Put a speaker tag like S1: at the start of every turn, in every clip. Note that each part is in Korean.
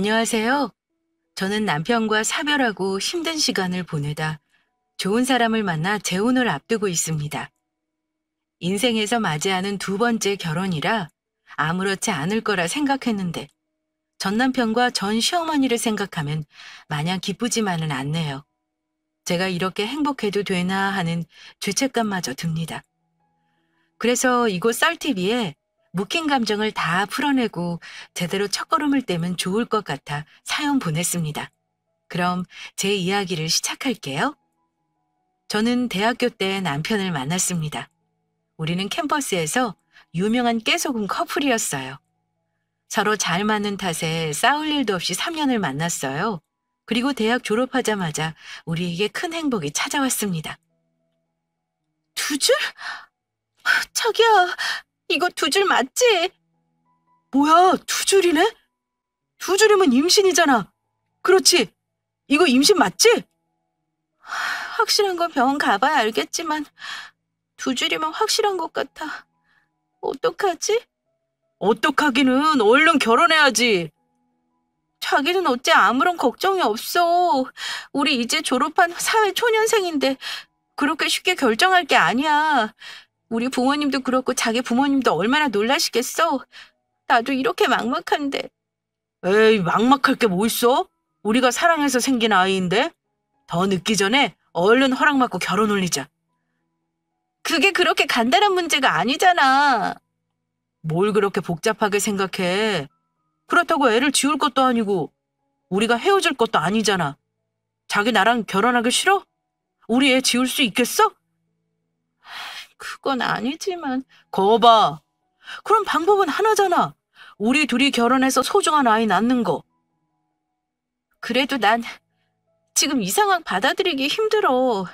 S1: 안녕하세요. 저는 남편과 사별하고 힘든 시간을 보내다 좋은 사람을 만나 재혼을 앞두고 있습니다. 인생에서 맞이하는 두 번째 결혼이라 아무렇지 않을 거라 생각했는데 전 남편과 전 시어머니를 생각하면 마냥 기쁘지만은 않네요. 제가 이렇게 행복해도 되나 하는 죄책감마저 듭니다. 그래서 이곳 썰TV에 묵힌 감정을 다 풀어내고 제대로 첫걸음을 떼면 좋을 것 같아 사연 보냈습니다. 그럼 제 이야기를 시작할게요. 저는 대학교 때 남편을 만났습니다. 우리는 캠퍼스에서 유명한 깨소금 커플이었어요. 서로 잘 맞는 탓에 싸울 일도 없이 3년을 만났어요. 그리고 대학 졸업하자마자 우리에게 큰 행복이 찾아왔습니다. 두 줄? 자기야, 이거 두 줄 맞지? 뭐야, 두 줄이네? 두 줄이면 임신이잖아. 그렇지? 이거 임신 맞지? 확실한 건 병원 가봐야 알겠지만 두 줄이면 확실한 것 같아. 어떡하지? 어떡하기는 얼른 결혼해야지. 자기는 어째 아무런 걱정이 없어. 우리 이제 졸업한 사회 초년생인데 그렇게 쉽게 결정할 게 아니야. 우리 부모님도 그렇고 자기 부모님도 얼마나 놀라시겠어. 나도 이렇게 막막한데. 에이, 막막할 게 뭐 있어? 우리가 사랑해서 생긴 아이인데. 더 늦기 전에 얼른 허락 받고 결혼 올리자. 그게 그렇게 간단한 문제가 아니잖아. 뭘 그렇게 복잡하게 생각해. 그렇다고 애를 지울 것도 아니고 우리가 헤어질 것도 아니잖아. 자기 나랑 결혼하기 싫어? 우리 애 지울 수 있겠어? 그건 아니지만. 거봐. 그럼 방법은 하나잖아. 우리 둘이 결혼해서 소중한 아이 낳는 거. 그래도 난 지금 이 상황 받아들이기 힘들어.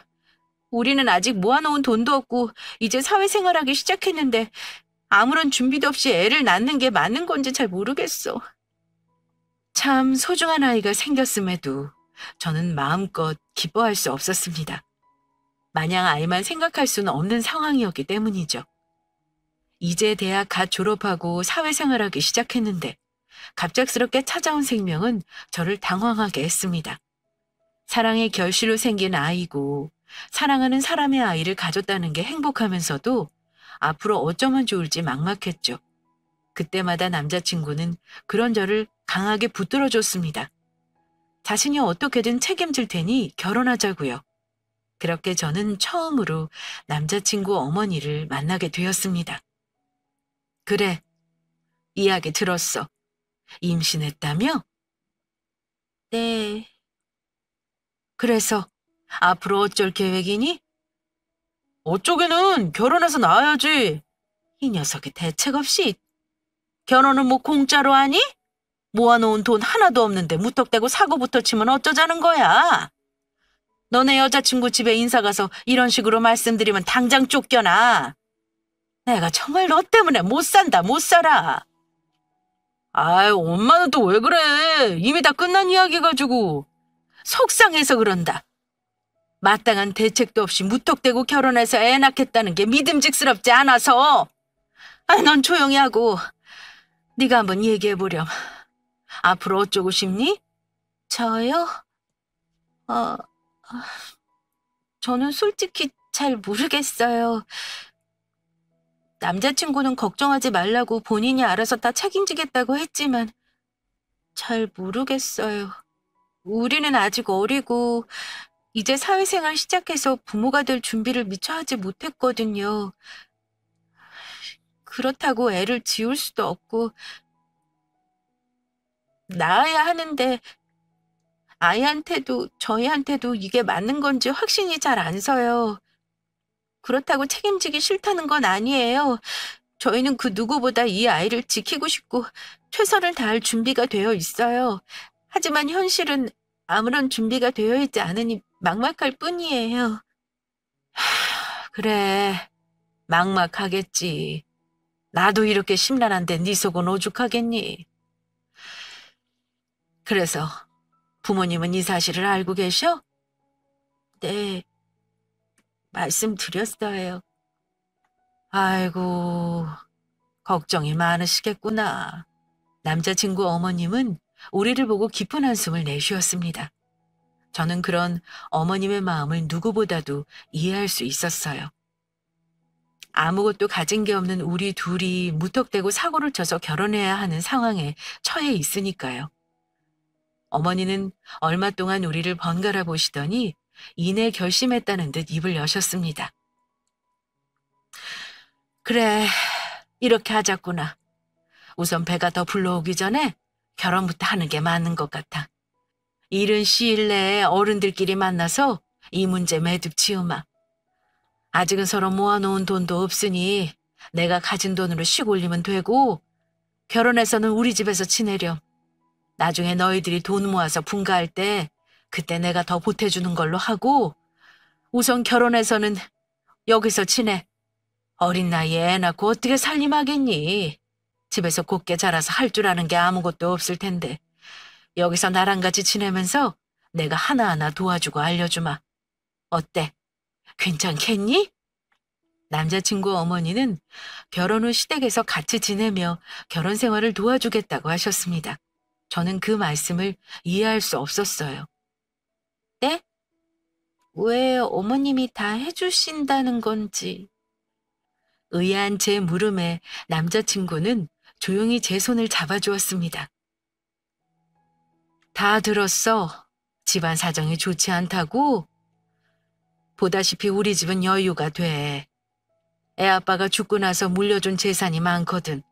S1: 우리는 아직 모아놓은 돈도 없고 이제 사회생활하기 시작했는데 아무런 준비도 없이 애를 낳는 게 맞는 건지 잘 모르겠어. 참 소중한 아이가 생겼음에도 저는 마음껏 기뻐할 수 없었습니다. 마냥 아이만 생각할 수는 없는 상황이었기 때문이죠. 이제 대학 갓 졸업하고 사회생활하기 시작했는데 갑작스럽게 찾아온 생명은 저를 당황하게 했습니다. 사랑의 결실로 생긴 아이고 사랑하는 사람의 아이를 가졌다는 게 행복하면서도 앞으로 어쩌면 좋을지 막막했죠. 그때마다 남자친구는 그런 저를 강하게 붙들어줬습니다. 자신이 어떻게든 책임질 테니 결혼하자고요. 그렇게 저는 처음으로 남자친구 어머니를 만나게 되었습니다. 그래, 이야기 들었어. 임신했다며? 네. 그래서 앞으로 어쩔 계획이니? 어쩌기는 결혼해서 낳아야지. 이 녀석이 대책 없이. 결혼은 뭐 공짜로 하니? 모아놓은 돈 하나도 없는데 무턱대고 사고부터 치면 어쩌자는 거야? 너네 여자친구 집에 인사 가서 이런 식으로 말씀드리면 당장 쫓겨나. 내가 정말 너 때문에 못 산다, 못 살아. 아유, 엄마는 또 왜 그래? 이미 다 끝난 이야기 가지고. 속상해서 그런다. 마땅한 대책도 없이 무턱대고 결혼해서 애 낳겠다는 게 믿음직스럽지 않아서. 아, 넌 조용히 하고 네가 한번 얘기해보렴. 앞으로 어쩌고 싶니? 저요? 어, 저는 솔직히 잘 모르겠어요. 남자친구는 걱정하지 말라고 본인이 알아서 다 책임지겠다고 했지만 잘 모르겠어요. 우리는 아직 어리고 이제 사회생활 시작해서 부모가 될 준비를 미처 하지 못했거든요. 그렇다고 애를 지울 수도 없고 낳아야 하는데 아이한테도 저희한테도 이게 맞는 건지 확신이 잘 안 서요. 그렇다고 책임지기 싫다는 건 아니에요. 저희는 그 누구보다 이 아이를 지키고 싶고 최선을 다할 준비가 되어 있어요. 하지만 현실은 아무런 준비가 되어 있지 않으니 막막할 뿐이에요. 그래, 막막하겠지. 나도 이렇게 심란한데 네 속은 오죽하겠니? 그래서 부모님은 이 사실을 알고 계셔? 네, 말씀드렸어요. 아이고, 걱정이 많으시겠구나. 남자친구 어머님은 우리를 보고 깊은 한숨을 내쉬었습니다. 저는 그런 어머님의 마음을 누구보다도 이해할 수 있었어요. 아무것도 가진 게 없는 우리 둘이 무턱대고 사고를 쳐서 결혼해야 하는 상황에 처해 있으니까요. 어머니는 얼마 동안 우리를 번갈아 보시더니 이내 결심했다는 듯 입을 여셨습니다. 그래, 이렇게 하자꾸나. 우선 배가 더 불러오기 전에 결혼부터 하는 게 맞는 것 같아. 이른 시일 내에 어른들끼리 만나서 이 문제 매듭 지으마. 아직은 서로 모아놓은 돈도 없으니 내가 가진 돈으로 씩 올리면 되고 결혼해서는 우리 집에서 지내렴. 나중에 너희들이 돈 모아서 분가할 때 그때 내가 더 보태주는 걸로 하고 우선 결혼해서는 여기서 지내. 어린 나이에 애 낳고 어떻게 살림하겠니? 집에서 곱게 자라서 할 줄 아는 게 아무것도 없을 텐데 여기서 나랑 같이 지내면서 내가 하나하나 도와주고 알려주마. 어때? 괜찮겠니? 남자친구 어머니는 결혼 후 시댁에서 같이 지내며 결혼 생활을 도와주겠다고 하셨습니다. 저는 그 말씀을 이해할 수 없었어요. 네? 왜 어머님이 다 해주신다는 건지. 의아한 제 물음에 남자친구는 조용히 제 손을 잡아주었습니다. 다 들었어. 집안 사정이 좋지 않다고? 보다시피 우리 집은 여유가 돼. 애 아빠가 죽고 나서 물려준 재산이 많거든.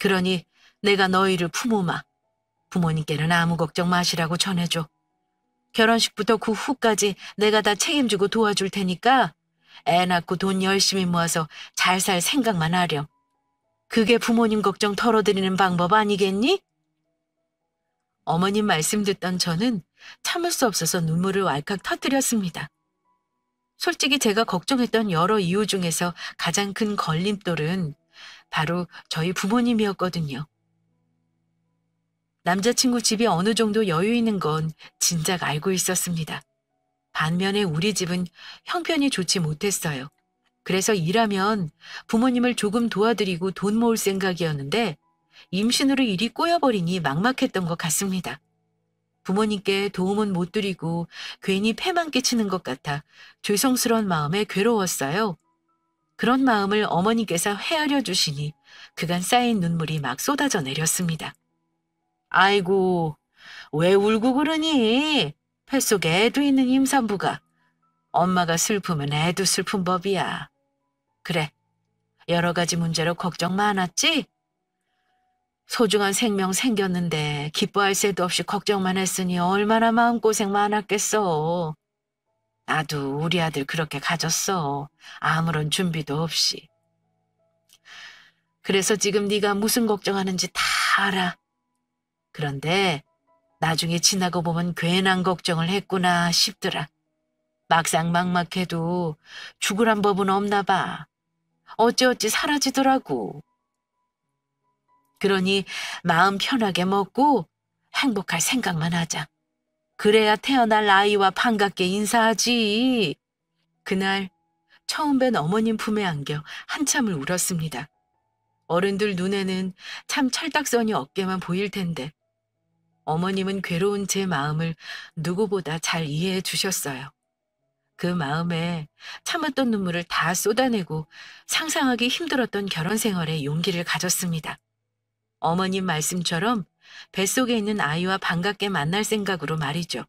S1: 그러니 내가 너희를 품으마. 부모님께는 아무 걱정 마시라고 전해줘. 결혼식부터 그 후까지 내가 다 책임지고 도와줄 테니까 애 낳고 돈 열심히 모아서 잘 살 생각만 하렴. 그게 부모님 걱정 덜어드리는 방법 아니겠니? 어머님 말씀 듣던 저는 참을 수 없어서 눈물을 왈칵 터뜨렸습니다. 솔직히 제가 걱정했던 여러 이유 중에서 가장 큰 걸림돌은 바로 저희 부모님이었거든요. 남자친구 집이 어느 정도 여유 있는 건 진작 알고 있었습니다. 반면에 우리 집은 형편이 좋지 못했어요. 그래서 일하면 부모님을 조금 도와드리고 돈 모을 생각이었는데 임신으로 일이 꼬여버리니 막막했던 것 같습니다. 부모님께 도움은 못 드리고 괜히 폐만 끼치는 것 같아 죄송스러운 마음에 괴로웠어요. 그런 마음을 어머니께서 헤아려 주시니 그간 쌓인 눈물이 막 쏟아져 내렸습니다. 아이고, 왜 울고 그러니? 뱃속에 애도 있는 임산부가. 엄마가 슬프면 애도 슬픈 법이야. 그래, 여러 가지 문제로 걱정 많았지? 소중한 생명 생겼는데 기뻐할 새도 없이 걱정만 했으니 얼마나 마음고생 많았겠어. 나도 우리 아들 그렇게 가졌어. 아무런 준비도 없이. 그래서 지금 네가 무슨 걱정하는지 다 알아. 그런데 나중에 지나고 보면 괜한 걱정을 했구나 싶더라. 막상 막막해도 죽으란 법은 없나 봐. 어찌어찌 사라지더라고. 그러니 마음 편하게 먹고 행복할 생각만 하자. 그래야 태어날 아이와 반갑게 인사하지. 그날 처음 뵌 어머님 품에 안겨 한참을 울었습니다. 어른들 눈에는 참 철딱서니 어깨만 보일 텐데 어머님은 괴로운 제 마음을 누구보다 잘 이해해 주셨어요. 그 마음에 참았던 눈물을 다 쏟아내고 상상하기 힘들었던 결혼 생활에 용기를 가졌습니다. 어머님 말씀처럼 뱃속에 있는 아이와 반갑게 만날 생각으로 말이죠.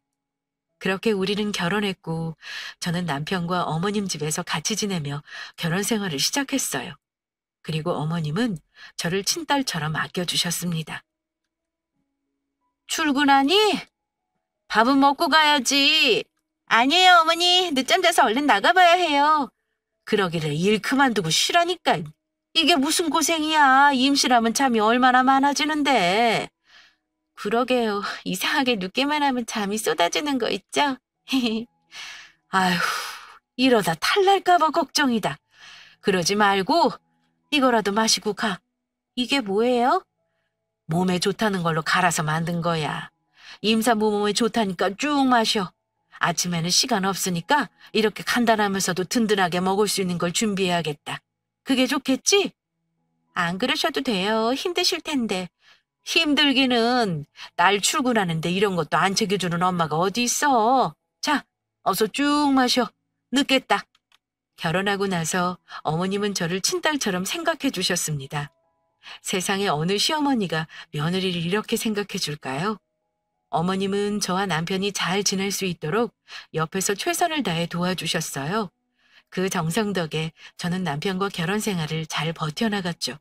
S1: 그렇게 우리는 결혼했고 저는 남편과 어머님 집에서 같이 지내며 결혼 생활을 시작했어요. 그리고 어머님은 저를 친딸처럼 아껴주셨습니다. 출근하니? 밥은 먹고 가야지. 아니에요, 어머니. 늦잠 자서 얼른 나가봐야 해요. 그러길래 일 그만두고 쉬라니까. 이게 무슨 고생이야. 임신하면 잠이 얼마나 많아지는데. 그러게요. 이상하게 눕기만 하면 잠이 쏟아지는 거 있죠? 아휴, 이러다 탈날까봐 걱정이다. 그러지 말고 이거라도 마시고 가. 이게 뭐예요? 몸에 좋다는 걸로 갈아서 만든 거야. 임산부 몸에 좋다니까 쭉 마셔. 아침에는 시간 없으니까 이렇게 간단하면서도 든든하게 먹을 수 있는 걸 준비해야겠다. 그게 좋겠지? 안 그러셔도 돼요. 힘드실 텐데. 힘들기는 딸 출근하는데 이런 것도 안 챙겨주는 엄마가 어디 있어. 자, 어서 쭉 마셔. 늦겠다. 결혼하고 나서 어머님은 저를 친딸처럼 생각해 주셨습니다. 세상에 어느 시어머니가 며느리를 이렇게 생각해 줄까요? 어머님은 저와 남편이 잘 지낼 수 있도록 옆에서 최선을 다해 도와주셨어요. 그 정성 덕에 저는 남편과 결혼 생활을 잘 버텨나갔죠.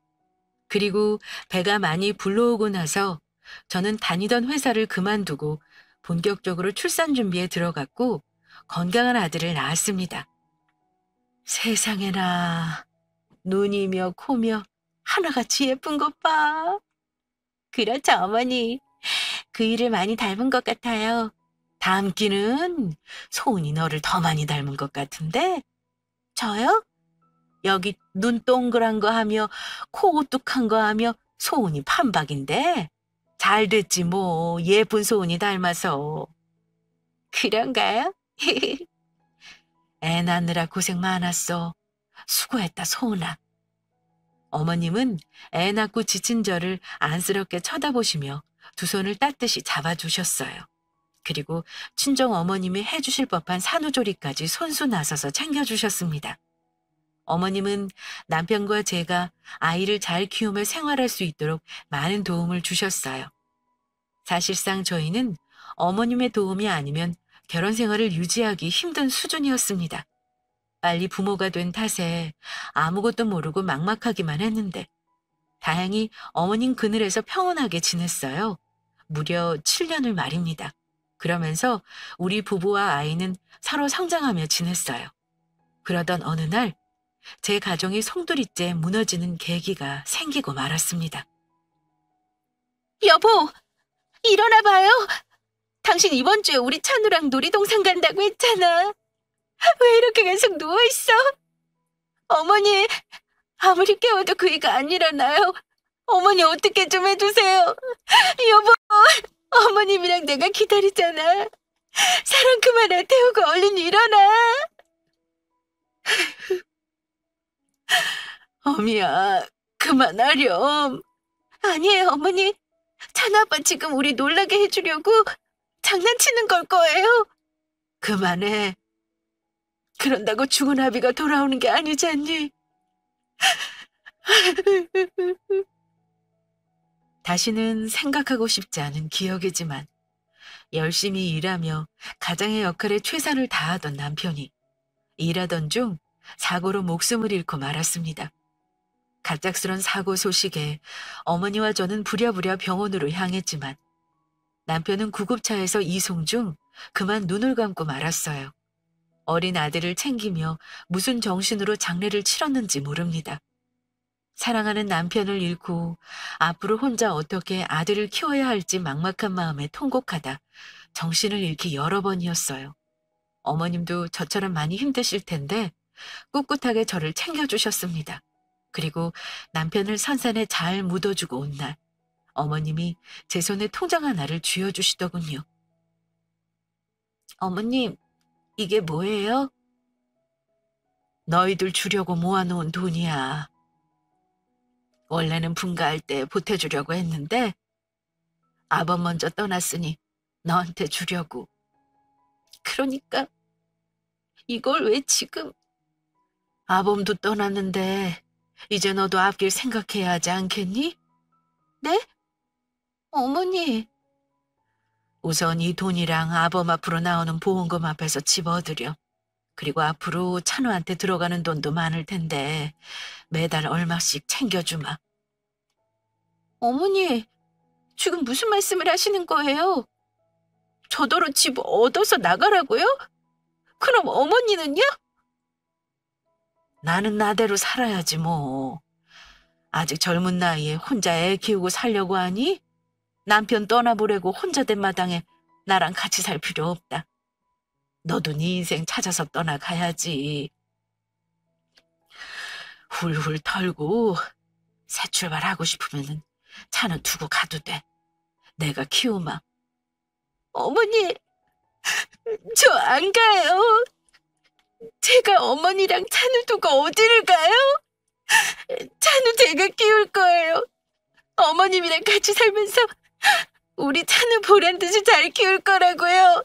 S1: 그리고 배가 많이 불러오고 나서 저는 다니던 회사를 그만두고 본격적으로 출산 준비에 들어갔고 건강한 아들을 낳았습니다. 세상에나 눈이며 코며 하나같이 예쁜 것 봐. 그렇죠, 어머니. 그 일을 많이 닮은 것 같아요. 닮기는 소은이 너를 더 많이 닮은 것 같은데? 저요? 여기 눈 동그란 거 하며 코 오뚝한 거 하며 소은이 판박인데? 잘 됐지 뭐 예쁜 소은이 닮아서. 그런가요? 애 낳느라 고생 많았어. 수고했다 소은아. 어머님은 애 낳고 지친 저를 안쓰럽게 쳐다보시며 두 손을 따뜻이 잡아주셨어요. 그리고 친정 어머님이 해주실 법한 산후조리까지 손수 나서서 챙겨주셨습니다. 어머님은 남편과 제가 아이를 잘 키우며 생활할 수 있도록 많은 도움을 주셨어요. 사실상 저희는 어머님의 도움이 아니면 결혼 생활을 유지하기 힘든 수준이었습니다. 빨리 부모가 된 탓에 아무것도 모르고 막막하기만 했는데 다행히 어머님 그늘에서 평온하게 지냈어요. 무려 7년을 말입니다. 그러면서 우리 부부와 아이는 서로 성장하며 지냈어요. 그러던 어느 날 제 가정이 송두리째 무너지는 계기가 생기고 말았습니다. 여보, 일어나 봐요. 당신 이번 주에 우리 찬우랑 놀이동산 간다고 했잖아. 왜 이렇게 계속 누워있어? 어머니, 아무리 깨워도 그이가 안 일어나요. 어머니 어떻게 좀 해주세요. 여보, 어머님이랑 내가 기다리잖아. 사랑 그만 태우고 얼른 일어나. 어미야, 그만하렴. 아니에요, 어머니. 찬우 아빠 지금 우리 놀라게 해주려고 장난치는 걸 거예요. 그만해. 그런다고 죽은 아비가 돌아오는 게 아니잖니. 다시는 생각하고 싶지 않은 기억이지만 열심히 일하며 가장의 역할에 최선을 다하던 남편이 일하던 중 사고로 목숨을 잃고 말았습니다. 갑작스런 사고 소식에 어머니와 저는 부랴부랴 병원으로 향했지만 남편은 구급차에서 이송 중 그만 눈을 감고 말았어요. 어린 아들을 챙기며 무슨 정신으로 장례를 치렀는지 모릅니다. 사랑하는 남편을 잃고 앞으로 혼자 어떻게 아들을 키워야 할지 막막한 마음에 통곡하다 정신을 잃기 여러 번이었어요. 어머님도 저처럼 많이 힘드실 텐데 꿋꿋하게 저를 챙겨주셨습니다. 그리고 남편을 선산에 잘 묻어주고 온 날 어머님이 제 손에 통장 하나를 쥐어주시더군요. 어머님, 이게 뭐예요? 너희들 주려고 모아놓은 돈이야. 원래는 분가할 때 보태주려고 했는데 아범 먼저 떠났으니 너한테 주려고. 그러니까 이걸 왜 지금? 아범도 떠났는데 이제 너도 앞길 생각해야 하지 않겠니? 네? 어머니. 우선 이 돈이랑 아범 앞으로 나오는 보험금 앞에서 집어드려. 그리고 앞으로 찬우한테 들어가는 돈도 많을 텐데 매달 얼마씩 챙겨주마. 어머니, 지금 무슨 말씀을 하시는 거예요? 저더러 집 얻어서 나가라고요? 그럼 어머니는요? 나는 나대로 살아야지 뭐. 아직 젊은 나이에 혼자 애 키우고 살려고 하니? 남편 떠나보려고 혼자 된 마당에 나랑 같이 살 필요 없다. 너도 네 인생 찾아서 떠나가야지. 훌훌 털고 새 출발하고 싶으면 차는 두고 가도 돼. 내가 키우마. 어머니, 저 안 가요. 제가 어머니랑 찬우 두고 어디를 가요? 찬우 제가 키울 거예요. 어머님이랑 같이 살면서 우리 찬우 보란 듯이 잘 키울 거라고요.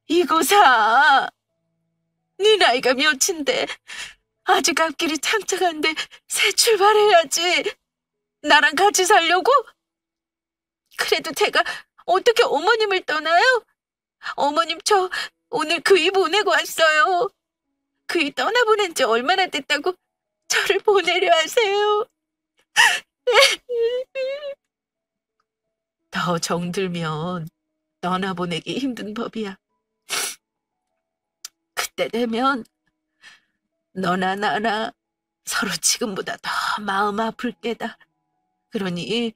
S1: 이거사, 네 나이가 몇인데 아직 앞길이 창창한데 새 출발해야지. 나랑 같이 살려고? 그래도 제가 어떻게 어머님을 떠나요? 어머님 저 오늘 그이 보내고 왔어요. 그이 떠나보낸 지 얼마나 됐다고 저를 보내려 하세요. 더 정들면 떠나보내기 힘든 법이야. 그때 되면 너나 나나 서로 지금보다 더 마음 아플 게다. 그러니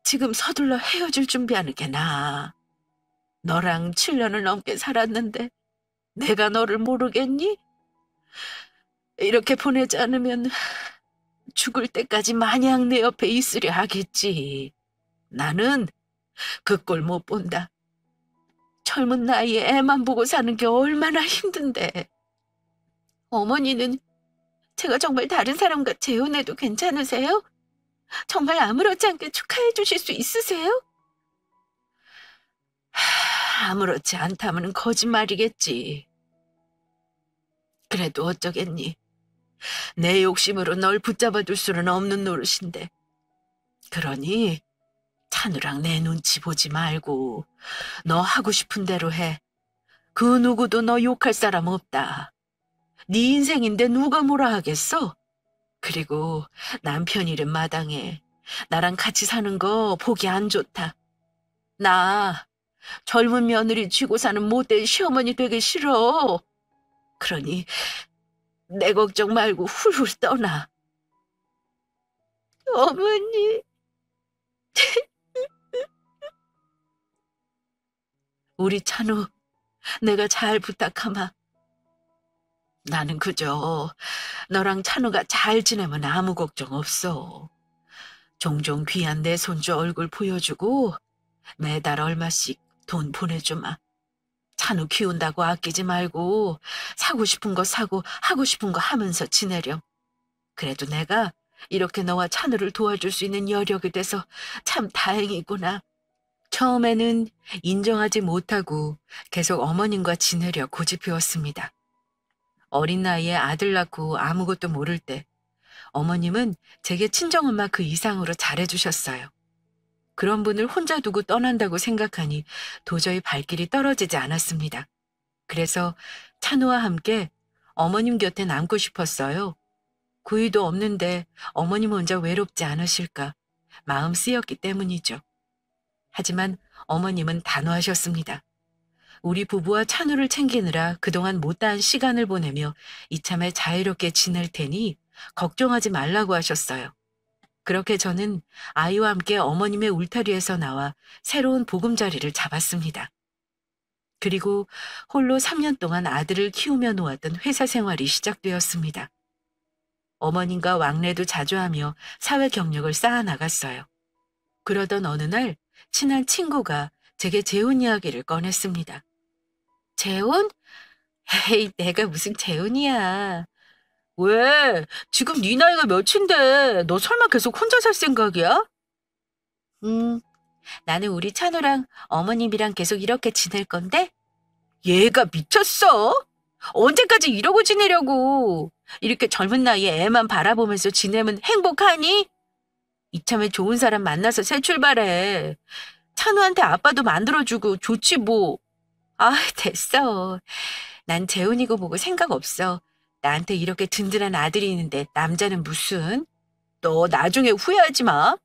S1: 지금 서둘러 헤어질 준비하는 게 나아. 너랑 7년을 넘게 살았는데 내가 너를 모르겠니? 이렇게 보내지 않으면 죽을 때까지 마냥 내 옆에 있으려 하겠지. 나는 그 꼴 못 본다. 젊은 나이에 애만 보고 사는 게 얼마나 힘든데. 어머니는 제가 정말 다른 사람과 재혼해도 괜찮으세요? 정말 아무렇지 않게 축하해 주실 수 있으세요? 아무렇지 않다면 거짓말이겠지. 그래도 어쩌겠니? 내 욕심으로 널 붙잡아둘 수는 없는 노릇인데. 그러니 찬우랑 내 눈치 보지 말고 너 하고 싶은 대로 해. 그 누구도 너 욕할 사람 없다. 네 인생인데 누가 뭐라 하겠어? 그리고 남편 이름 마당에 나랑 같이 사는 거 보기 안 좋다. 나 젊은 며느리 쥐고 사는 못된 시어머니 되기 싫어. 그러니 내 걱정 말고 훌훌 떠나. 어머니. 우리 찬우, 내가 잘 부탁하마. 나는 그저 너랑 찬우가 잘 지내면 아무 걱정 없어. 종종 귀한 내 손주 얼굴 보여주고 매달 얼마씩 돈 보내주마. 찬우 키운다고 아끼지 말고 사고 싶은 거 사고 하고 싶은 거 하면서 지내렴. 그래도 내가 이렇게 너와 찬우를 도와줄 수 있는 여력이 돼서 참 다행이구나. 처음에는 인정하지 못하고 계속 어머님과 지내려 고집해왔습니다. 어린 나이에 아들 낳고 아무것도 모를 때 어머님은 제게 친정엄마 그 이상으로 잘해주셨어요. 그런 분을 혼자 두고 떠난다고 생각하니 도저히 발길이 떨어지지 않았습니다. 그래서 찬우와 함께 어머님 곁에 남고 싶었어요. 구이도 없는데 어머님 혼자 외롭지 않으실까 마음 쓰였기 때문이죠. 하지만 어머님은 단호하셨습니다. 우리 부부와 찬우를 챙기느라 그동안 못다한 시간을 보내며 이참에 자유롭게 지낼 테니 걱정하지 말라고 하셨어요. 그렇게 저는 아이와 함께 어머님의 울타리에서 나와 새로운 보금자리를 잡았습니다. 그리고 홀로 3년 동안 아들을 키우며 놓았던 회사 생활이 시작되었습니다. 어머님과 왕래도 자주 하며 사회 경력을 쌓아 나갔어요. 그러던 어느 날 친한 친구가 제게 재혼 이야기를 꺼냈습니다. 재혼? 에이, 내가 무슨 재혼이야. 왜? 지금 네 나이가 몇인데 너 설마 계속 혼자 살 생각이야? 나는 우리 찬우랑 어머님이랑 계속 이렇게 지낼 건데? 얘가 미쳤어? 언제까지 이러고 지내려고? 이렇게 젊은 나이에 애만 바라보면서 지내면 행복하니? 이참에 좋은 사람 만나서 새 출발해. 찬우한테 아빠도 만들어주고 좋지 뭐. 아, 됐어. 난 재혼이고 뭐고 생각 없어. 나한테 이렇게 든든한 아들이 있는데 남자는 무슨? 너 나중에 후회하지 마.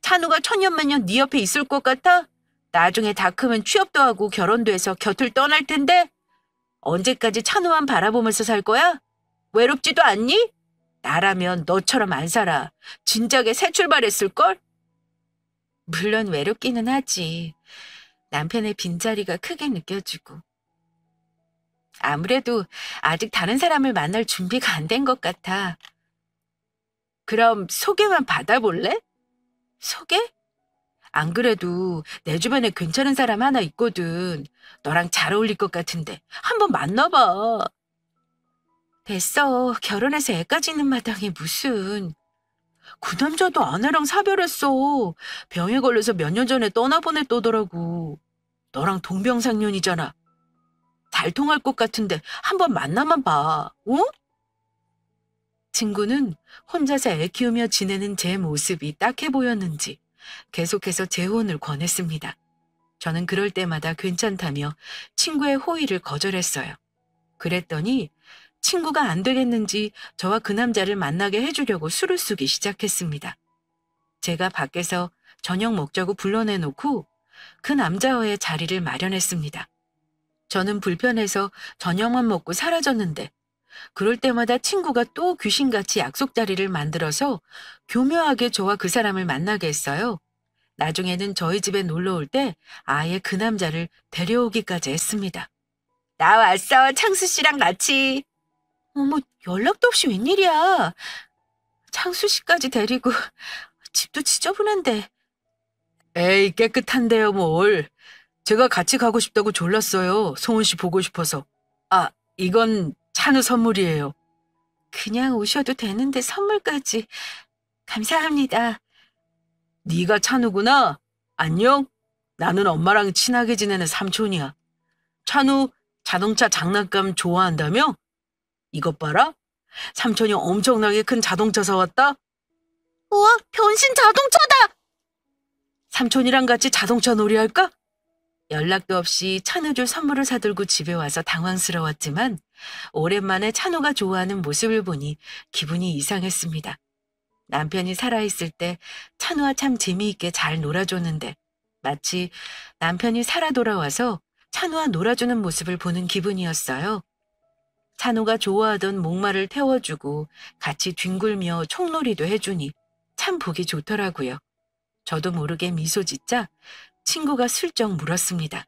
S1: 찬우가 천년만년 네 옆에 있을 것 같아? 나중에 다 크면 취업도 하고 결혼도 해서 곁을 떠날 텐데? 언제까지 찬우만 바라보면서 살 거야? 외롭지도 않니? 나라면 너처럼 안 살아. 진작에 새 출발했을걸? 물론 외롭기는 하지. 남편의 빈자리가 크게 느껴지고. 아무래도 아직 다른 사람을 만날 준비가 안 된 것 같아. 그럼 소개만 받아볼래? 소개? 안 그래도 내 주변에 괜찮은 사람 하나 있거든. 너랑 잘 어울릴 것 같은데 한번 만나봐. 됐어. 결혼해서 애까지 있는 마당에 무슨. 그 남자도 아내랑 사별했어. 병에 걸려서 몇 년 전에 떠나보냈더라고. 너랑 동병상련이잖아. 잘 통할 것 같은데 한번 만나만 봐. 어? 친구는 혼자서 애 키우며 지내는 제 모습이 딱해 보였는지 계속해서 재혼을 권했습니다. 저는 그럴 때마다 괜찮다며 친구의 호의를 거절했어요. 그랬더니 친구가 안 되겠는지 저와 그 남자를 만나게 해주려고 수를 쓰기 시작했습니다. 제가 밖에서 저녁 먹자고 불러내놓고 그 남자와의 자리를 마련했습니다. 저는 불편해서 저녁만 먹고 사라졌는데 그럴 때마다 친구가 또 귀신같이 약속 자리를 만들어서 교묘하게 저와 그 사람을 만나게 했어요. 나중에는 저희 집에 놀러 올 때 아예 그 남자를 데려오기까지 했습니다. 나 왔어, 창수 씨랑 같이. 어머, 연락도 없이 웬일이야. 창수 씨까지 데리고 집도 지저분한데. 에이, 깨끗한데요, 뭘. 제가 같이 가고 싶다고 졸랐어요. 송은 씨 보고 싶어서. 아, 이건 찬우 선물이에요. 그냥 오셔도 되는데 선물까지. 감사합니다. 네가 찬우구나. 안녕. 나는 엄마랑 친하게 지내는 삼촌이야. 찬우 자동차 장난감 좋아한다며? 이것 봐라. 삼촌이 엄청나게 큰 자동차 사왔다. 우와, 변신 자동차다. 삼촌이랑 같이 자동차 놀이할까? 연락도 없이 찬우 줄 선물을 사들고 집에 와서 당황스러웠지만 오랜만에 찬우가 좋아하는 모습을 보니 기분이 이상했습니다. 남편이 살아있을 때 찬우와 참 재미있게 잘 놀아줬는데 마치 남편이 살아 돌아와서 찬우와 놀아주는 모습을 보는 기분이었어요. 찬우가 좋아하던 목마를 태워주고 같이 뒹굴며 총놀이도 해주니 참 보기 좋더라고요. 저도 모르게 미소 짓자 친구가 슬쩍 물었습니다.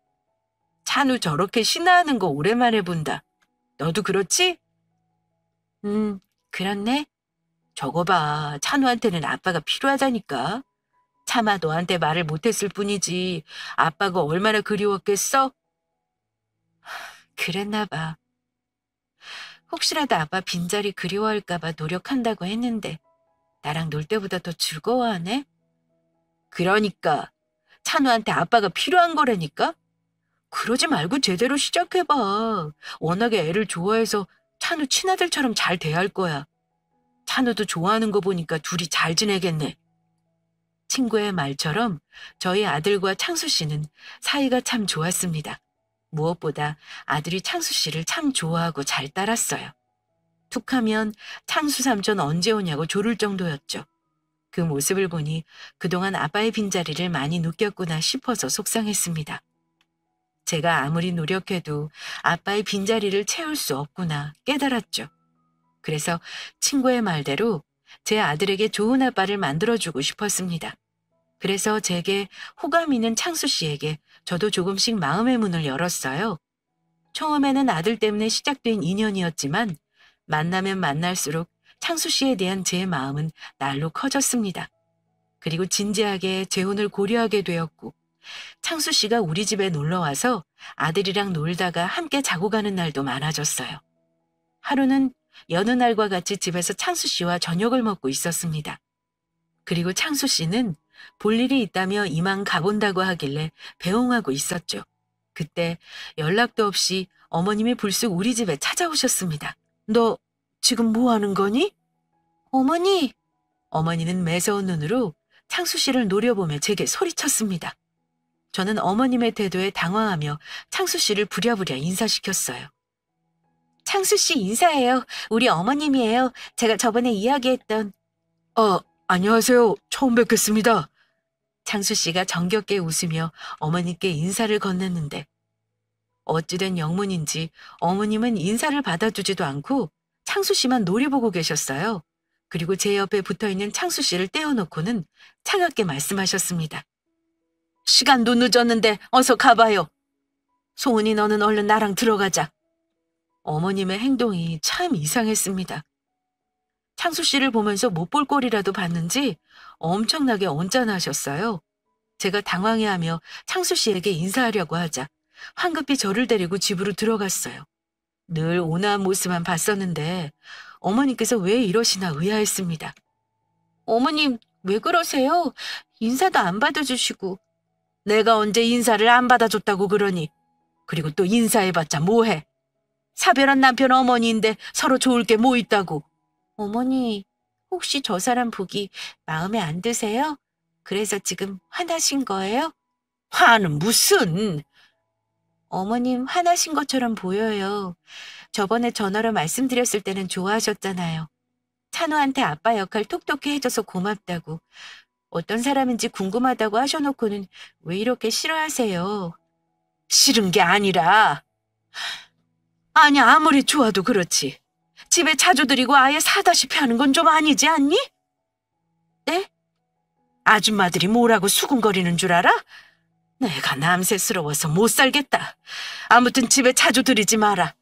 S1: 찬우 저렇게 신나하는 거 오랜만에 본다. 너도 그렇지? 그렇네. 저거 봐. 찬우한테는 아빠가 필요하다니까. 차마 너한테 말을 못했을 뿐이지 아빠가 얼마나 그리웠겠어? 그랬나 봐. 혹시라도 아빠 빈자리 그리워할까 봐 노력한다고 했는데 나랑 놀 때보다 더 즐거워하네? 그러니까 찬우한테 아빠가 필요한 거라니까? 그러지 말고 제대로 시작해봐. 워낙에 애를 좋아해서 찬우 친아들처럼 잘 대할 거야. 찬우도 좋아하는 거 보니까 둘이 잘 지내겠네. 친구의 말처럼 저희 아들과 창수 씨는 사이가 참 좋았습니다. 무엇보다 아들이 창수 씨를 참 좋아하고 잘 따랐어요. 툭하면 창수 삼촌 언제 오냐고 조를 정도였죠. 그 모습을 보니 그동안 아빠의 빈자리를 많이 느꼈구나 싶어서 속상했습니다. 제가 아무리 노력해도 아빠의 빈자리를 채울 수 없구나 깨달았죠. 그래서 친구의 말대로 제 아들에게 좋은 아빠를 만들어주고 싶었습니다. 그래서 제게 호감 있는 창수 씨에게 저도 조금씩 마음의 문을 열었어요. 처음에는 아들 때문에 시작된 인연이었지만 만나면 만날수록 창수 씨에 대한 제 마음은 날로 커졌습니다. 그리고 진지하게 재혼을 고려하게 되었고 창수 씨가 우리 집에 놀러와서 아들이랑 놀다가 함께 자고 가는 날도 많아졌어요. 하루는 여느 날과 같이 집에서 창수 씨와 저녁을 먹고 있었습니다. 그리고 창수 씨는 볼 일이 있다며 이만 가본다고 하길래 배웅하고 있었죠. 그때 연락도 없이 어머님이 불쑥 우리 집에 찾아오셨습니다. 너 지금 뭐 하는 거니? 어머니! 어머니는 매서운 눈으로 창수 씨를 노려보며 제게 소리쳤습니다. 저는 어머님의 태도에 당황하며 창수 씨를 부랴부랴 인사시켰어요. 창수 씨 인사해요. 우리 어머님이에요. 제가 저번에 이야기했던. 안녕하세요. 처음 뵙겠습니다. 창수 씨가 정겹게 웃으며 어머니께 인사를 건넸는데 어찌된 영문인지 어머님은 인사를 받아주지도 않고 창수 씨만 노려보고 계셨어요. 그리고 제 옆에 붙어있는 창수 씨를 떼어놓고는 차갑게 말씀하셨습니다. 시간도 늦었는데 어서 가봐요. 소은이 너는 얼른 나랑 들어가자. 어머님의 행동이 참 이상했습니다. 창수 씨를 보면서 못 볼 꼴이라도 봤는지 엄청나게 언짢아하셨어요. 제가 당황해하며 창수 씨에게 인사하려고 하자 황급히 저를 데리고 집으로 들어갔어요. 늘 온화한 모습만 봤었는데 어머니께서 왜 이러시나 의아했습니다. 어머님, 왜 그러세요? 인사도 안 받아주시고. 내가 언제 인사를 안 받아줬다고 그러니? 그리고 또 인사해봤자 뭐해? 사별한 남편 어머니인데 서로 좋을 게 뭐 있다고. 어머니, 혹시 저 사람 보기 마음에 안 드세요? 그래서 지금 화나신 거예요? 화는 무슨? 어머님 화나신 것처럼 보여요. 저번에 전화로 말씀드렸을 때는 좋아하셨잖아요. 찬우한테 아빠 역할 톡톡히 해줘서 고맙다고. 어떤 사람인지 궁금하다고 하셔놓고는 왜 이렇게 싫어하세요? 싫은 게 아니라. 아니, 아무리 좋아도 그렇지. 집에 자주 들이고 아예 사다시피 하는 건 좀 아니지 않니? 네? 아줌마들이 뭐라고 수군거리는 줄 알아? 내가 남새스러워서 못 살겠다. 아무튼 집에 자주 들이지 마라.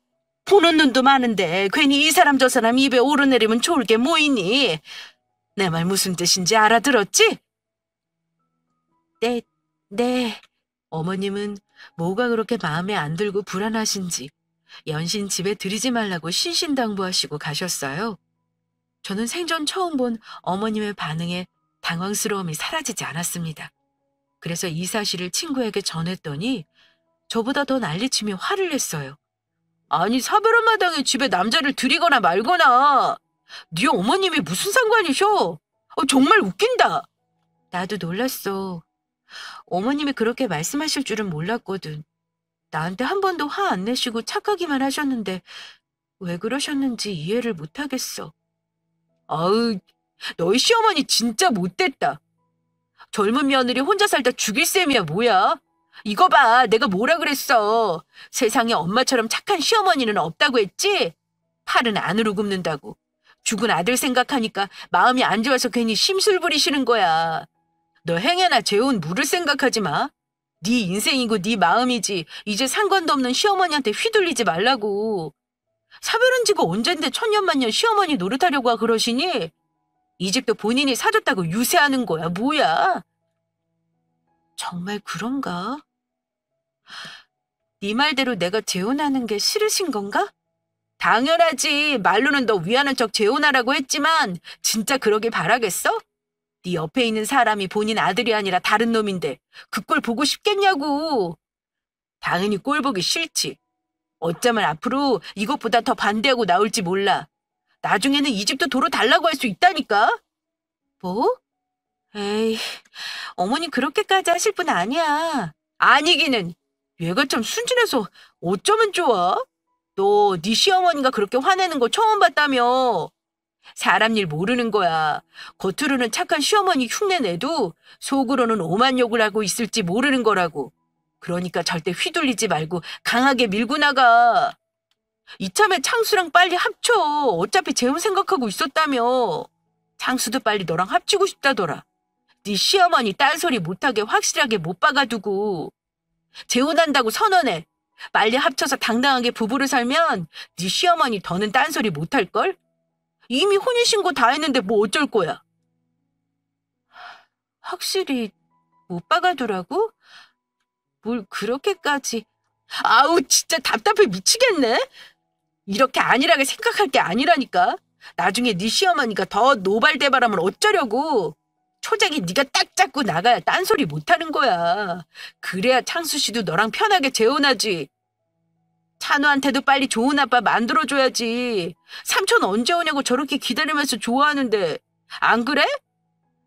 S1: 보는 눈도 많은데 괜히 이 사람 저 사람 입에 오르내리면 좋을 게 뭐 있니? 내 말 무슨 뜻인지 알아들었지? 네, 네. 어머님은 뭐가 그렇게 마음에 안 들고 불안하신지 연신 집에 들이지 말라고 신신당부하시고 가셨어요. 저는 생전 처음 본 어머님의 반응에 당황스러움이 사라지지 않았습니다. 그래서 이 사실을 친구에게 전했더니 저보다 더 난리치며 화를 냈어요. 아니, 사별한 마당에 집에 남자를 들이거나 말거나. 네 어머님이 무슨 상관이셔? 정말 웃긴다. 나도 놀랐어. 어머님이 그렇게 말씀하실 줄은 몰랐거든. 나한테 한 번도 화 안 내시고 착하기만 하셨는데 왜 그러셨는지 이해를 못하겠어. 아우, 너희 시어머니 진짜 못됐다. 젊은 며느리 혼자 살다 죽일 셈이야 뭐야. 이거 봐, 내가 뭐라 그랬어. 세상에 엄마처럼 착한 시어머니는 없다고 했지? 팔은 안으로 굽는다고. 죽은 아들 생각하니까 마음이 안 좋아서 괜히 심술 부리시는 거야. 너 행여나 재혼 물을 생각하지 마. 네 인생이고 네 마음이지 이제 상관도 없는 시어머니한테 휘둘리지 말라고. 사별한 지가 언젠데 천년만년 시어머니 노릇하려고 그러시니? 이 집도 본인이 사줬다고 유세하는 거야 뭐야. 정말 그런가? 네 말대로 내가 재혼하는 게 싫으신 건가? 당연하지. 말로는 너 위하는 척 재혼하라고 했지만 진짜 그러길 바라겠어? 네 옆에 있는 사람이 본인 아들이 아니라 다른 놈인데 그 꼴 보고 싶겠냐고. 당연히 꼴 보기 싫지. 어쩌면 앞으로 이것보다 더 반대하고 나올지 몰라. 나중에는 이 집도 도로 달라고 할 수 있다니까. 뭐? 에이, 어머니 그렇게까지 하실 분 아니야. 아니기는. 얘가 참 순진해서 어쩌면 좋아? 너 네 시어머니가 그렇게 화내는 거 처음 봤다며. 사람 일 모르는 거야. 겉으로는 착한 시어머니 흉내 내도 속으로는 오만 욕을 하고 있을지 모르는 거라고. 그러니까 절대 휘둘리지 말고 강하게 밀고 나가. 이참에 창수랑 빨리 합쳐. 어차피 재혼 생각하고 있었다며. 창수도 빨리 너랑 합치고 싶다더라. 네 시어머니 딴소리 못하게 확실하게 못 박아두고. 재혼한다고 선언해. 빨리 합쳐서 당당하게 부부를 살면 네 시어머니 더는 딴소리 못할걸? 이미 혼인신고 다 했는데 뭐 어쩔 거야. 확실히 못 박아두라고? 뭘 그렇게까지. 아우, 진짜 답답해 미치겠네. 이렇게 안일하게 생각할 게 아니라니까. 나중에 네 시어머니가 더 노발대발하면 어쩌려고. 초장이 네가 딱 잡고 나가야 딴소리 못하는 거야. 그래야 창수 씨도 너랑 편하게 재혼하지. 찬우한테도 빨리 좋은 아빠 만들어줘야지. 삼촌 언제 오냐고 저렇게 기다리면서 좋아하는데. 안 그래?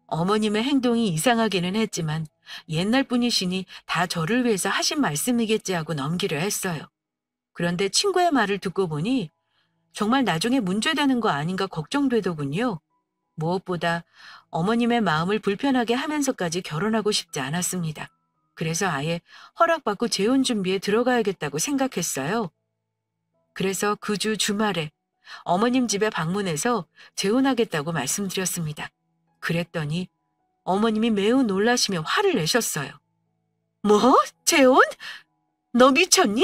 S1: 어머님의 행동이 이상하기는 했지만 옛날 분이시니 다 저를 위해서 하신 말씀이겠지 하고 넘기려 했어요. 그런데 친구의 말을 듣고 보니 정말 나중에 문제되는 거 아닌가 걱정되더군요. 무엇보다 어머님의 마음을 불편하게 하면서까지 결혼하고 싶지 않았습니다. 그래서 아예 허락받고 재혼 준비에 들어가야겠다고 생각했어요. 그래서 그 주 주말에 어머님 집에 방문해서 재혼하겠다고 말씀드렸습니다. 그랬더니 어머님이 매우 놀라시며 화를 내셨어요. 뭐? 재혼? 너 미쳤니?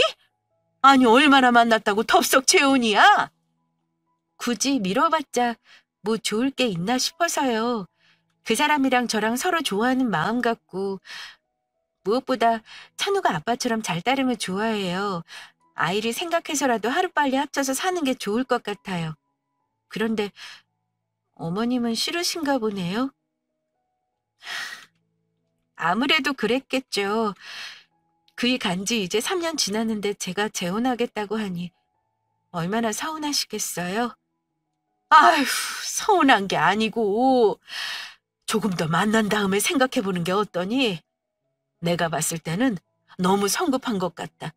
S1: 아니, 얼마나 만났다고 덥석 재혼이야? 굳이 미뤄봤자 뭐 좋을 게 있나 싶어서요. 그 사람이랑 저랑 서로 좋아하는 마음 같고 무엇보다 찬우가 아빠처럼 잘 따르면 좋아해요. 아이를 생각해서라도 하루빨리 합쳐서 사는 게 좋을 것 같아요. 그런데 어머님은 싫으신가 보네요. 아무래도 그랬겠죠. 그이 간지 이제 3년 지났는데 제가 재혼하겠다고 하니 얼마나 서운하시겠어요? 아휴, 서운한 게 아니고 조금 더 만난 다음에 생각해보는 게 어떠니? 내가 봤을 때는 너무 성급한 것 같다.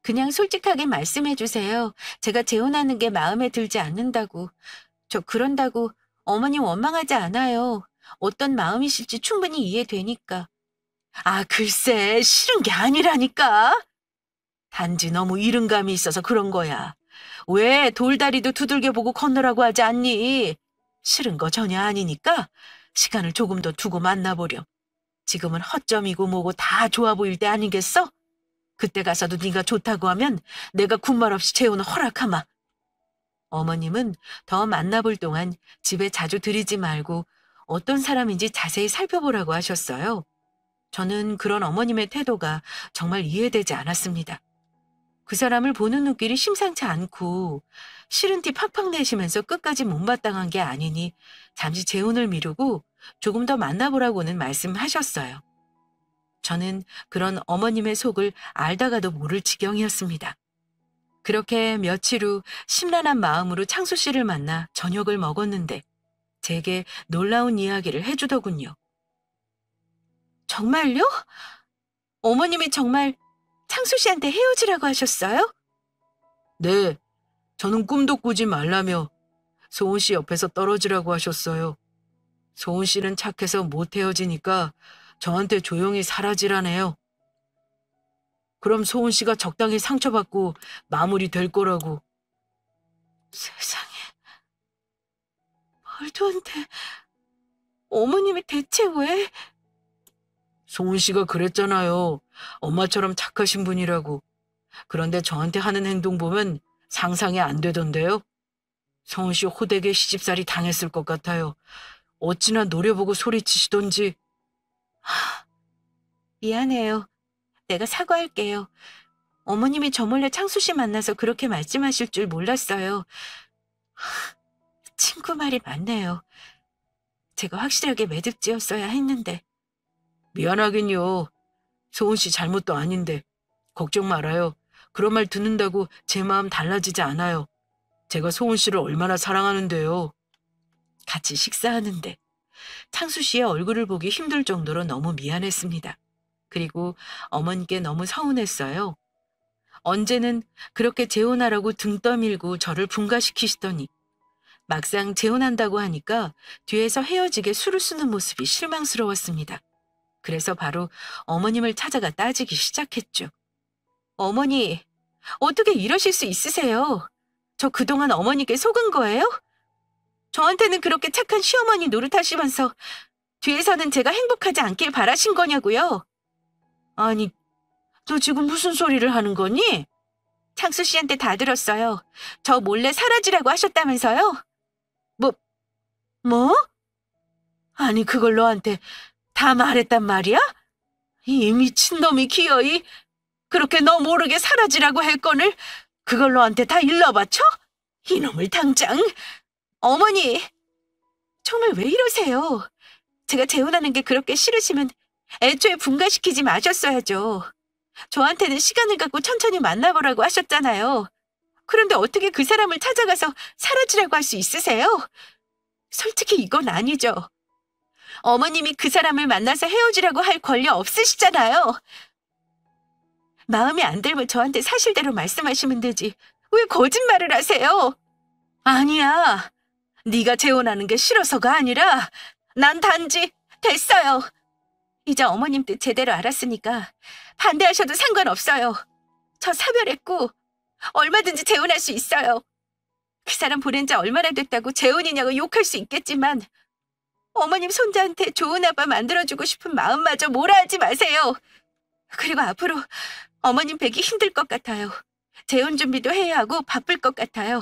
S1: 그냥 솔직하게 말씀해 주세요. 제가 재혼하는 게 마음에 들지 않는다고. 저 그런다고 어머님 원망하지 않아요. 어떤 마음이실지 충분히 이해되니까. 아, 글쎄, 싫은 게 아니라니까. 단지 너무 이른감이 있어서 그런 거야. 왜 돌다리도 두들겨 보고 건너라고 하지 않니? 싫은 거 전혀 아니니까 시간을 조금 더 두고 만나보렴. 지금은 허점이고 뭐고 다 좋아 보일 때 아니겠어? 그때 가서도 네가 좋다고 하면 내가 군말 없이 재혼을 허락하마. 어머님은 더 만나볼 동안 집에 자주 들이지 말고 어떤 사람인지 자세히 살펴보라고 하셨어요. 저는 그런 어머님의 태도가 정말 이해되지 않았습니다. 그 사람을 보는 눈길이 심상치 않고 싫은 티 팍팍 내시면서 끝까지 못마땅한 게 아니니 잠시 재혼을 미루고 조금 더 만나보라고는 말씀하셨어요. 저는 그런 어머님의 속을 알다가도 모를 지경이었습니다. 그렇게 며칠 후 심란한 마음으로 창수 씨를 만나 저녁을 먹었는데 제게 놀라운 이야기를 해주더군요. 정말요? 어머님이 정말 창수 씨한테 헤어지라고 하셨어요? 네, 저는 꿈도 꾸지 말라며 소은 씨 옆에서 떨어지라고 하셨어요. 소은 씨는 착해서 못 헤어지니까 저한테 조용히 사라지라네요. 그럼 소은 씨가 적당히 상처받고 마무리될 거라고. 세상에, 말도 안 돼. 어머님이 대체 왜? 소은 씨가 그랬잖아요. 엄마처럼 착하신 분이라고. 그런데 저한테 하는 행동 보면 상상이 안 되던데요. 소은 씨 호되게 시집살이 당했을 것 같아요. 어찌나 노려보고 소리치시던지. 미안해요. 내가 사과할게요. 어머님이 저 몰래 창수 씨 만나서 그렇게 말씀하실 줄 몰랐어요. 친구 말이 맞네요. 제가 확실하게 매듭지었어야 했는데. 미안하긴요. 소은 씨 잘못도 아닌데. 걱정 말아요. 그런 말 듣는다고 제 마음 달라지지 않아요. 제가 소은 씨를 얼마나 사랑하는데요. 같이 식사하는데 창수 씨의 얼굴을 보기 힘들 정도로 너무 미안했습니다. 그리고 어머니께 너무 서운했어요. 언제는 그렇게 재혼하라고 등 떠밀고 저를 분가시키시더니 막상 재혼한다고 하니까 뒤에서 헤어지게 수를 쓰는 모습이 실망스러웠습니다. 그래서 바로 어머님을 찾아가 따지기 시작했죠. 어머니, 어떻게 이러실 수 있으세요? 저 그동안 어머니께 속은 거예요? 저한테는 그렇게 착한 시어머니 노릇하시면서 뒤에서는 제가 행복하지 않길 바라신 거냐고요? 아니, 너 지금 무슨 소리를 하는 거니? 창수 씨한테 다 들었어요. 저 몰래 사라지라고 하셨다면서요? 뭐, 뭐? 아니, 그걸 너한테 다 말했단 말이야? 이 미친놈이 기어이 그렇게 너 모르게 사라지라고 할 건을 그걸 너한테 다 일러바쳐? 이놈을 당장. 어머니, 정말 왜 이러세요? 제가 재혼하는 게 그렇게 싫으시면 애초에 분가시키지 마셨어야죠. 저한테는 시간을 갖고 천천히 만나보라고 하셨잖아요. 그런데 어떻게 그 사람을 찾아가서 사라지라고 할 수 있으세요? 솔직히 이건 아니죠. 어머님이 그 사람을 만나서 헤어지라고 할 권리 없으시잖아요. 마음에 안 들면 저한테 사실대로 말씀하시면 되지. 왜 거짓말을 하세요? 아니야. 네가 재혼하는 게 싫어서가 아니라 난 단지 됐어요. 이제 어머님 뜻 제대로 알았으니까 반대하셔도 상관없어요. 저 사별했고 얼마든지 재혼할 수 있어요. 그 사람 보낸 지 얼마나 됐다고 재혼이냐고 욕할 수 있겠지만 어머님 손자한테 좋은 아빠 만들어주고 싶은 마음마저 뭐라 하지 마세요. 그리고 앞으로 어머님 뵈기 힘들 것 같아요. 재혼 준비도 해야 하고 바쁠 것 같아요.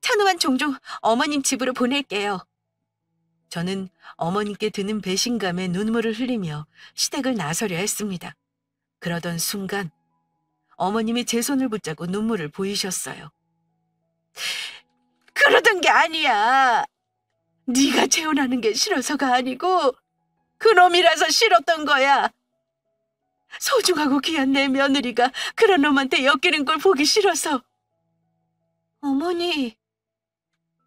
S1: 찬우만 종종 어머님 집으로 보낼게요. 저는 어머님께 드는 배신감에 눈물을 흘리며 시댁을 나서려 했습니다. 그러던 순간 어머님이 제 손을 붙잡고 눈물을 보이셨어요. 그러던 게 아니야. 네가 재혼하는 게 싫어서가 아니고 그놈이라서 싫었던 거야. 소중하고 귀한 내 며느리가 그런 놈한테 엮이는 걸 보기 싫어서. 어머니,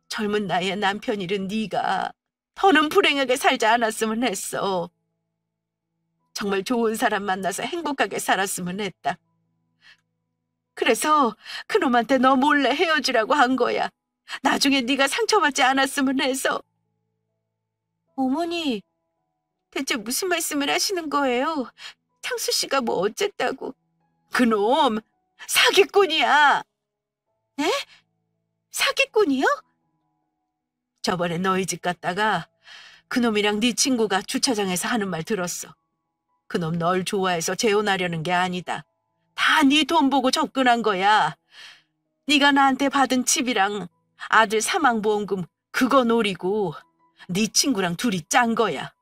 S1: 젊은 나이에 남편 잃은 네가 더는 불행하게 살지 않았으면 했어. 정말 좋은 사람 만나서 행복하게 살았으면 했다. 그래서 그놈한테 너 몰래 헤어지라고 한 거야. 나중에 네가 상처받지 않았으면 해서. 어머니, 대체 무슨 말씀을 하시는 거예요? 창수 씨가 뭐 어쨌다고. 그놈 사기꾼이야. 네? 사기꾼이요? 저번에 너희 집 갔다가 그놈이랑 네 친구가 주차장에서 하는 말 들었어. 그놈 널 좋아해서 재혼하려는 게 아니다. 다 네 돈 보고 접근한 거야. 네가 나한테 받은 칩이랑 아들 사망보험금 그거 노리고 네 친구랑 둘이 짠 거야.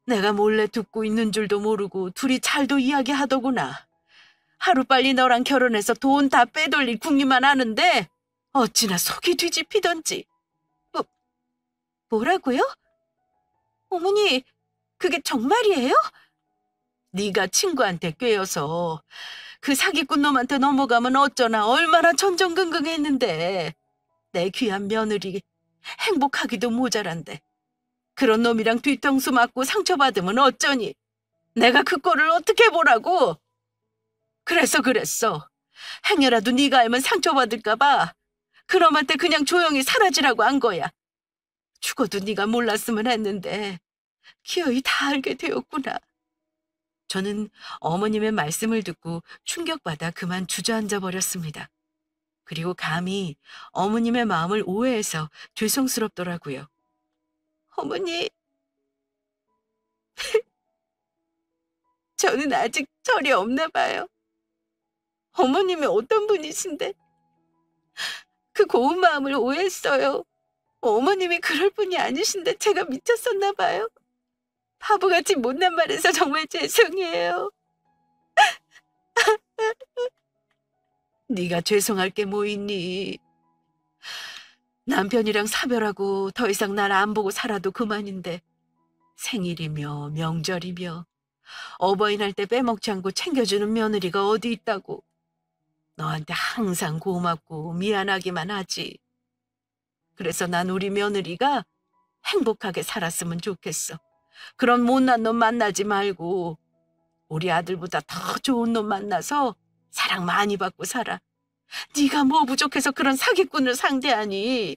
S1: 내가 몰래 듣고 있는 줄도 모르고 둘이 잘도 이야기하더구나. 하루빨리 너랑 결혼해서 돈 다 빼돌릴 궁리만 하는데 어찌나 속이 뒤집히던지. 뭐라고요? 어머니, 그게 정말이에요? 네가 친구한테 꿰어서 그 사기꾼 놈한테 넘어가면 어쩌나 얼마나 전전긍긍했는데. 내 귀한 며느리 행복하기도 모자란데 그런 놈이랑 뒤통수 맞고 상처받으면 어쩌니. 내가 그 꼴을 어떻게 보라고. 그래서 그랬어. 행여라도 네가 알면 상처받을까 봐 그놈한테 그냥 조용히 사라지라고 한 거야. 죽어도 네가 몰랐으면 했는데 기어이 다 알게 되었구나. 저는 어머님의 말씀을 듣고 충격받아 그만 주저앉아 버렸습니다. 그리고 감히 어머님의 마음을 오해해서 죄송스럽더라고요. 어머니, 저는 아직 철이 없나 봐요. 어머님이 어떤 분이신데 그 고운 마음을 오해했어요. 어머님이 그럴 분이 아니신데 제가 미쳤었나 봐요. 바보같이 못난 말해서 정말 죄송해요. 네가 죄송할 게 뭐 있니? 남편이랑 사별하고 더 이상 날 안 보고 살아도 그만인데 생일이며 명절이며 어버이날 때 빼먹지 않고 챙겨주는 며느리가 어디 있다고. 너한테 항상 고맙고 미안하기만 하지. 그래서 난 우리 며느리가 행복하게 살았으면 좋겠어. 그런 못난 놈 만나지 말고 우리 아들보다 더 좋은 놈 만나서 사랑 많이 받고 살아. 네가 뭐 부족해서 그런 사기꾼을 상대하니.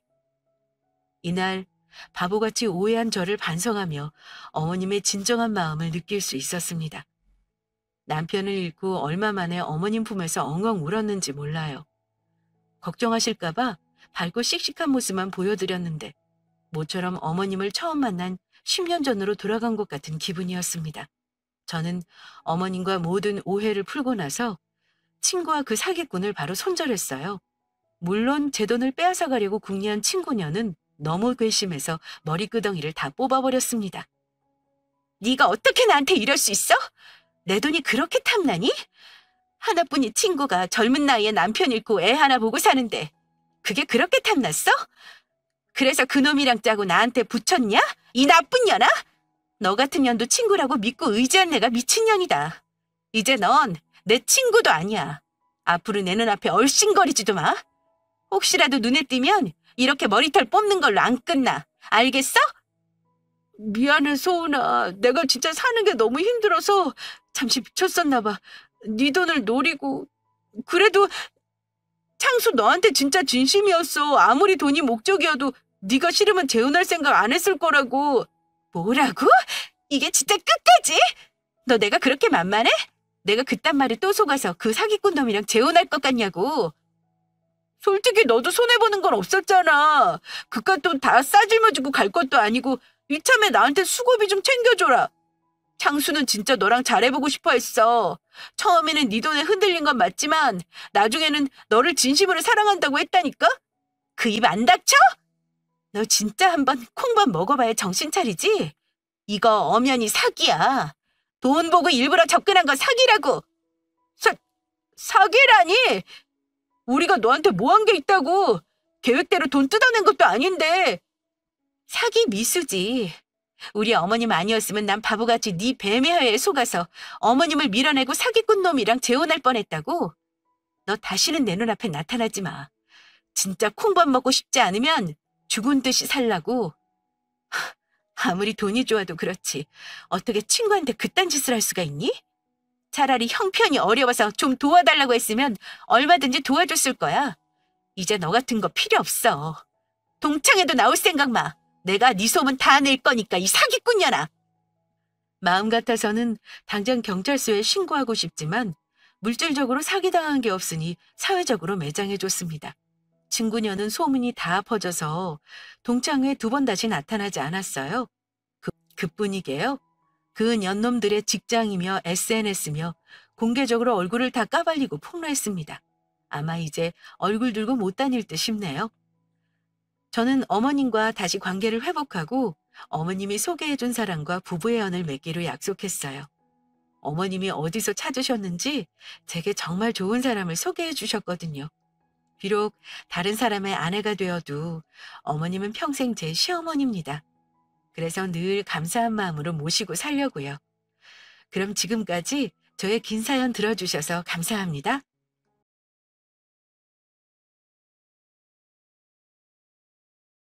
S1: 이날 바보같이 오해한 저를 반성하며 어머님의 진정한 마음을 느낄 수 있었습니다. 남편을 잃고 얼마 만에 어머님 품에서 엉엉 울었는지 몰라요. 걱정하실까 봐 밝고 씩씩한 모습만 보여드렸는데 모처럼 어머님을 처음 만난 10년 전으로 돌아간 것 같은 기분이었습니다. 저는 어머님과 모든 오해를 풀고 나서 친구와 그 사기꾼을 바로 손절했어요. 물론 제 돈을 빼앗아 가려고 궁리한 친구녀는 너무 괘씸해서 머리끄덩이를 다 뽑아버렸습니다. 네가 어떻게 나한테 이럴 수 있어? 내 돈이 그렇게 탐나니? 하나뿐인 친구가 젊은 나이에 남편 잃고 애 하나 보고 사는데 그게 그렇게 탐났어? 그래서 그놈이랑 짜고 나한테 붙였냐? 이 나쁜 년아? 너 같은 년도 친구라고 믿고 의지한 내가 미친년이다. 이제 넌 내 친구도 아니야. 앞으로 내 눈앞에 얼씬거리지도 마. 혹시라도 눈에 띄면 이렇게 머리털 뽑는 걸로 안 끝나. 알겠어? 미안해, 소은아. 내가 진짜 사는 게 너무 힘들어서 잠시 미쳤었나 봐. 네 돈을 노리고. 그래도 창수 너한테 진짜 진심이었어. 아무리 돈이 목적이어도 네가 싫으면 재혼할 생각 안 했을 거라고. 뭐라고? 이게 진짜 끝까지? 너 내가 그렇게 만만해? 내가 그딴 말에 또 속아서 그 사기꾼 놈이랑 재혼할 것 같냐고. 솔직히 너도 손해보는 건 없었잖아. 그깟 돈 다 싸질머지고 갈 것도 아니고 이참에 나한테 수고비 좀 챙겨줘라. 창수는 진짜 너랑 잘해보고 싶어 했어. 처음에는 네 돈에 흔들린 건 맞지만 나중에는 너를 진심으로 사랑한다고 했다니까? 그 입 안 닥쳐? 너 진짜 한번 콩밥 먹어봐야 정신 차리지? 이거 엄연히 사기야. 돈 보고 일부러 접근한 건 사기라고. 사기라니? 우리가 너한테 뭐 한 게 있다고. 계획대로 돈 뜯어낸 것도 아닌데. 사기 미수지. 우리 어머님 아니었으면 난 바보같이 네 배매화에 속아서 어머님을 밀어내고 사기꾼 놈이랑 재혼할 뻔했다고. 너 다시는 내 눈앞에 나타나지 마. 진짜 콩밥 먹고 싶지 않으면 죽은 듯이 살라고. 아무리 돈이 좋아도 그렇지. 어떻게 친구한테 그딴 짓을 할 수가 있니? 차라리 형편이 어려워서 좀 도와달라고 했으면 얼마든지 도와줬을 거야. 이제 너 같은 거 필요 없어. 동창회도 나올 생각 마. 내가 네 소문 다 낼 거니까 이 사기꾼년아. 마음 같아서는 당장 경찰서에 신고하고 싶지만 물질적으로 사기당한 게 없으니 사회적으로 매장해줬습니다. 친구녀는 소문이 다 퍼져서 동창회에 2번 다시 나타나지 않았어요. 그뿐이게요. 그 년놈들의 직장이며 SNS며 공개적으로 얼굴을 다 까발리고 폭로했습니다. 아마 이제 얼굴 들고 못 다닐 듯 싶네요. 저는 어머님과 다시 관계를 회복하고 어머님이 소개해준 사람과 부부의 연을 맺기로 약속했어요. 어머님이 어디서 찾으셨는지 제게 정말 좋은 사람을 소개해 주셨거든요. 비록 다른 사람의 아내가 되어도 어머님은 평생 제 시어머니입니다. 그래서 늘 감사한 마음으로 모시고 살려고요. 그럼 지금까지 저의 긴 사연 들어주셔서 감사합니다.